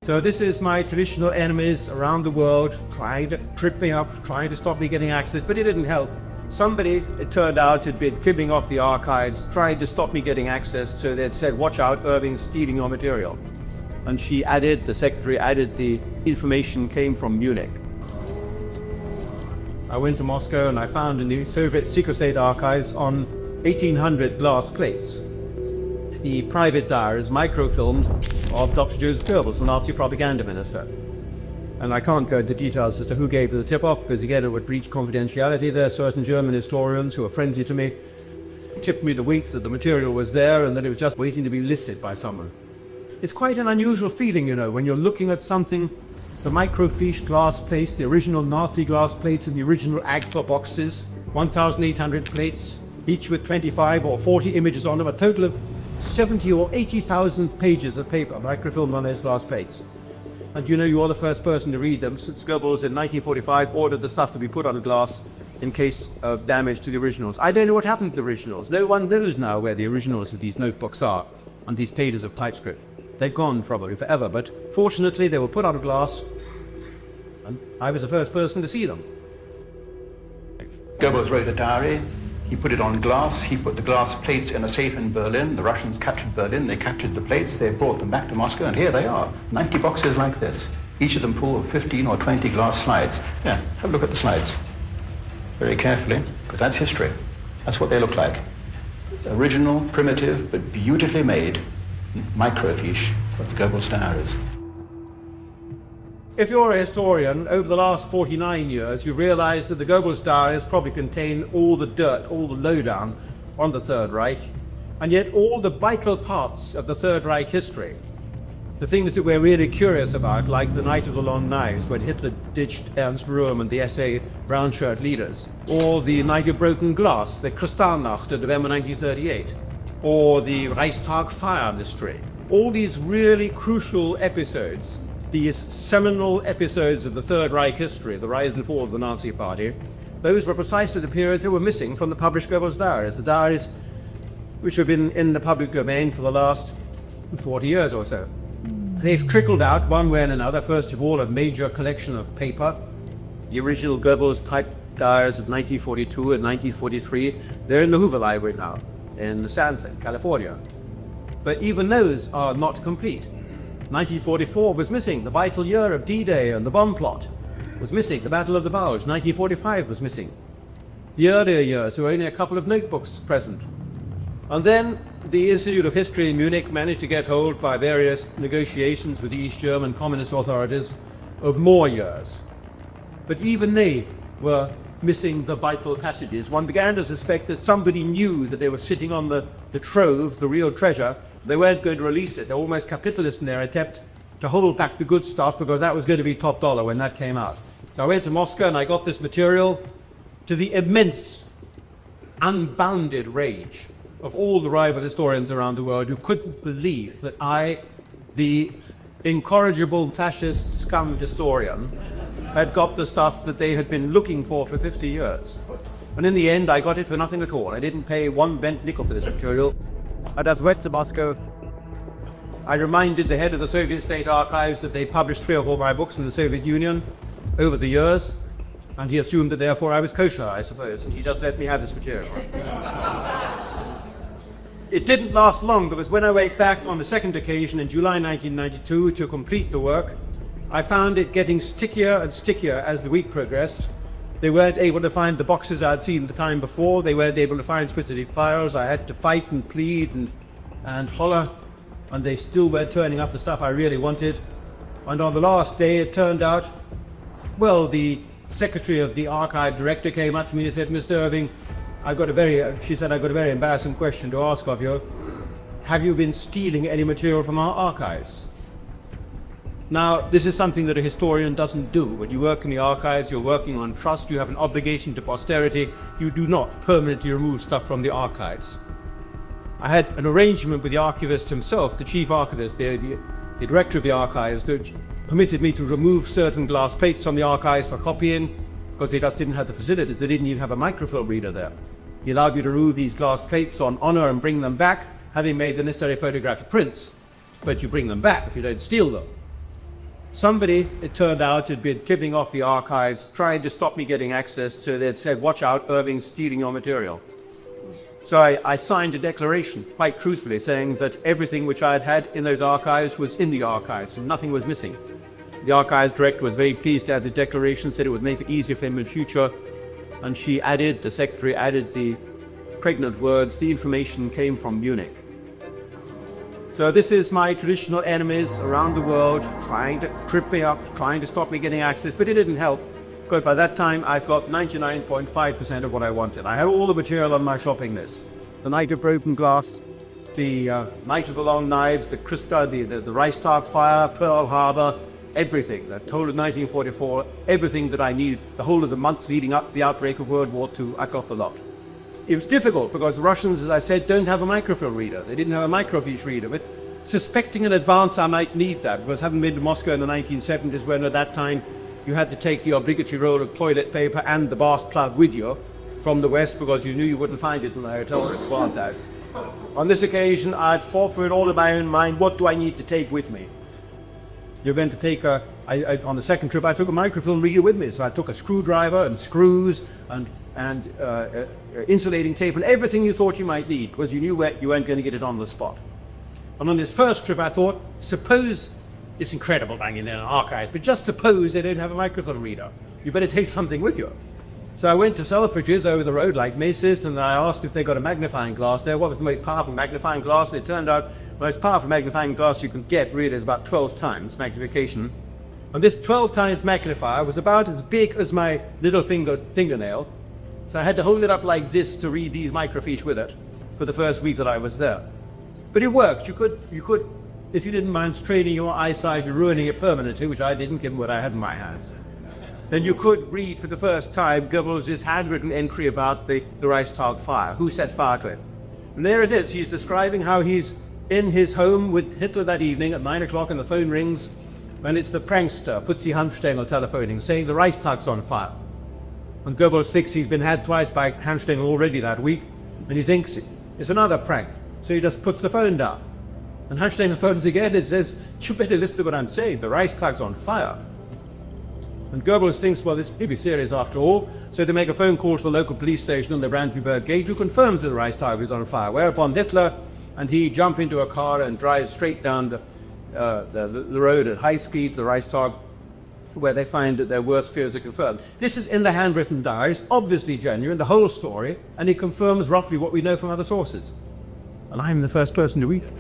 So this is my traditional enemies around the world trying to trip me up, trying to stop me getting access, but it didn't help. Somebody, it turned out, had been fibbing off the archives, trying to stop me getting access, so they'd said, watch out, Irving's stealing your material. And she added, the secretary added, the information came from Munich. I went to Moscow and I found in the Soviet secret state archives on 1800 glass plates the private diaries microfilmed of Dr. Joseph Goebbels, the Nazi propaganda minister. And I can't go into details as to who gave the tip-off, because again it would breach confidentiality. There are certain German historians who are friendly to me, tipped me the week that the material was there and that it was just waiting to be listed by someone. It's quite an unusual feeling, you know, when you're looking at something, the microfiche glass plates, the original Nazi glass plates and the original Agfa boxes, 1,800 plates, each with 25 or 40 images on them, a total of 70 or 80,000 pages of paper microfilmed on those glass plates. And you know, you're the first person to read them, since Goebbels in 1945 ordered the stuff to be put on glass in case of damage to the originals. I don't know what happened to the originals. No one knows now where the originals of these notebooks are on these pages of typescript. They've gone probably forever, but fortunately they were put on glass, and I was the first person to see them. Goebbels wrote a diary. He put it on glass. He put the glass plates in a safe in Berlin. The Russians captured Berlin. They captured the plates. They brought them back to Moscow, and here they are, 90 boxes like this, each of them full of 15 or 20 glass slides. Yeah, have a look at the slides very carefully, because that's history. That's what they look like. Original, primitive, but beautifully made microfiche of the Goebbels diaries. If you're a historian, over the last 49 years, you've realized that the Goebbels diaries probably contain all the dirt, all the lowdown on the Third Reich, and yet all the vital parts of the Third Reich history, the things that we're really curious about, like the Night of the Long Knives, when Hitler ditched Ernst Röhm and the SA brown shirt leaders, or the Night of Broken Glass, the Kristallnacht of November 1938, or the Reichstag fire mystery. All these really crucial episodes, these seminal episodes of the Third Reich history, the rise and fall of the Nazi Party, those were precisely the periods that were missing from the published Goebbels diaries, the diaries which have been in the public domain for the last 40 years or so. They've trickled out one way and another. First of all, a major collection of paper, the original Goebbels type diaries of 1942 and 1943. They're in the Hoover Library now, in Sanford, California. But even those are not complete. 1944 was missing, the vital year of D-Day and the bomb plot was missing, the Battle of the Bulge. 1945 was missing. The earlier years, there were only a couple of notebooks present. And then the Institute of History in Munich managed to get hold, by various negotiations with the East German communist authorities, of more years. But even they were missing the vital passages. One began to suspect that somebody knew that they were sitting on the trove, the real treasure. They weren't going to release it. They're almost capitalist in their attempt to hold back the good stuff, because that was going to be top dollar when that came out. So I went to Moscow and I got this material, to the immense, unbounded rage of all the rival historians around the world who couldn't believe that I, the incorrigible fascist scum historian, had got the stuff that they had been looking for 50 years. And in the end, I got it for nothing at all. I didn't pay one bent nickel for this material. And as I went to Moscow, I reminded the head of the Soviet State Archives that they published 3 or 4 of my books in the Soviet Union over the years, and he assumed that therefore I was kosher, I suppose, and he just let me have this material. It didn't last long, because when I went back on the second occasion in July 1992 to complete the work, I found it getting stickier and stickier as the week progressed. They weren't able to find the boxes I'd seen the time before. They weren't able to find specific files. I had to fight and plead and holler, and they still weren't turning up the stuff I really wanted. And on the last day, it turned out, well, the secretary of the archive director came up to me and said, Mr. Irving, she said, I've got a very embarrassing question to ask of you. Have you been stealing any material from our archives? Now, this is something that a historian doesn't do. When you work in the archives, you're working on trust, you have an obligation to posterity. You do not permanently remove stuff from the archives. I had an arrangement with the archivist himself, the chief archivist, the director of the archives, that permitted me to remove certain glass plates from the archives for copying, because they just didn't have the facilities. They didn't even have a microfilm reader there. He allowed you to remove these glass plates on honor and bring them back, having made the necessary photographic prints. But you bring them back if you don't steal them. Somebody, it turned out, had been kicking off the archives, trying to stop me getting access, so they'd said, watch out, Irving's stealing your material. So I signed a declaration, quite truthfully, saying that everything which I had had in those archives was in the archives, and nothing was missing. The archives director was very pleased to have the declaration, said it would make it easier for him in future, and the secretary added the pregnant words, the information came from Munich. So this is my traditional enemies around the world trying to trip me up, trying to stop me getting access, but it didn't help, because by that time I got 99.5% of what I wanted. I had all the material on my shopping list. The Night of Broken Glass, the Night of the Long Knives, the Krista, the Reichstag fire, Pearl Harbor, everything, the total of 1944, everything that I needed, the whole of the months leading up to the outbreak of World War II, I got the lot. It was difficult because the Russians, as I said, don't have a microfilm reader. They didn't have a microfiche reader, but suspecting in advance I might need that, because having been to Moscow in the 1970s, when at that time you had to take the obligatory roll of toilet paper and the bath plug with you from the West, because you knew you wouldn't find it in the hotel required that. On this occasion, I'd fought for it all in my own mind. What do I need to take with me? You're going to take on the second trip, I took a microfilm reader with me. So I took a screwdriver and screws and insulating tape and everything you thought you might need, because you knew you weren't going to get it on the spot. And on this first trip, I thought, suppose, it's incredible banging in archives, but just suppose they don't have a microfilm reader. You better take something with you. So I went to Selfridges over the road, like Macy's, and I asked if they got a magnifying glass there. What was the most powerful magnifying glass? It turned out the most powerful magnifying glass you can get really is about 12 times magnification. And this 12 times magnifier was about as big as my little fingernail. So I had to hold it up like this to read these microfiche with it for the first week that I was there. But it worked. You could, if you didn't mind straining your eyesight and ruining it permanently, which I didn't given what I had in my hands, then you could read for the first time Goebbels' handwritten entry about the Reichstag fire, who set fire to it. And there it is. He's describing how he's in his home with Hitler that evening at 9 o'clock and the phone rings, and it's the prankster, Fuzzy Hanfstengel, telephoning, saying the Reichstag's on fire. And Goebbels thinks he's been had twice by Hanfstengel already that week, and he thinks it's another prank. So he just puts the phone down. And Hanfstengel phones again and says, you better listen to what I'm saying, the Reichstag's on fire. And Goebbels thinks, well, this may be serious after all, so they make a phone call to the local police station on the Brandenburg Gate, who confirms that the Reichstag is on fire, whereupon Hitler and he jump into a car and drive straight down the road at high speed to the Reichstag, where they find that their worst fears are confirmed. This is in the handwritten diary. It's obviously genuine, the whole story, and it confirms roughly what we know from other sources. And I'm the first person to read it.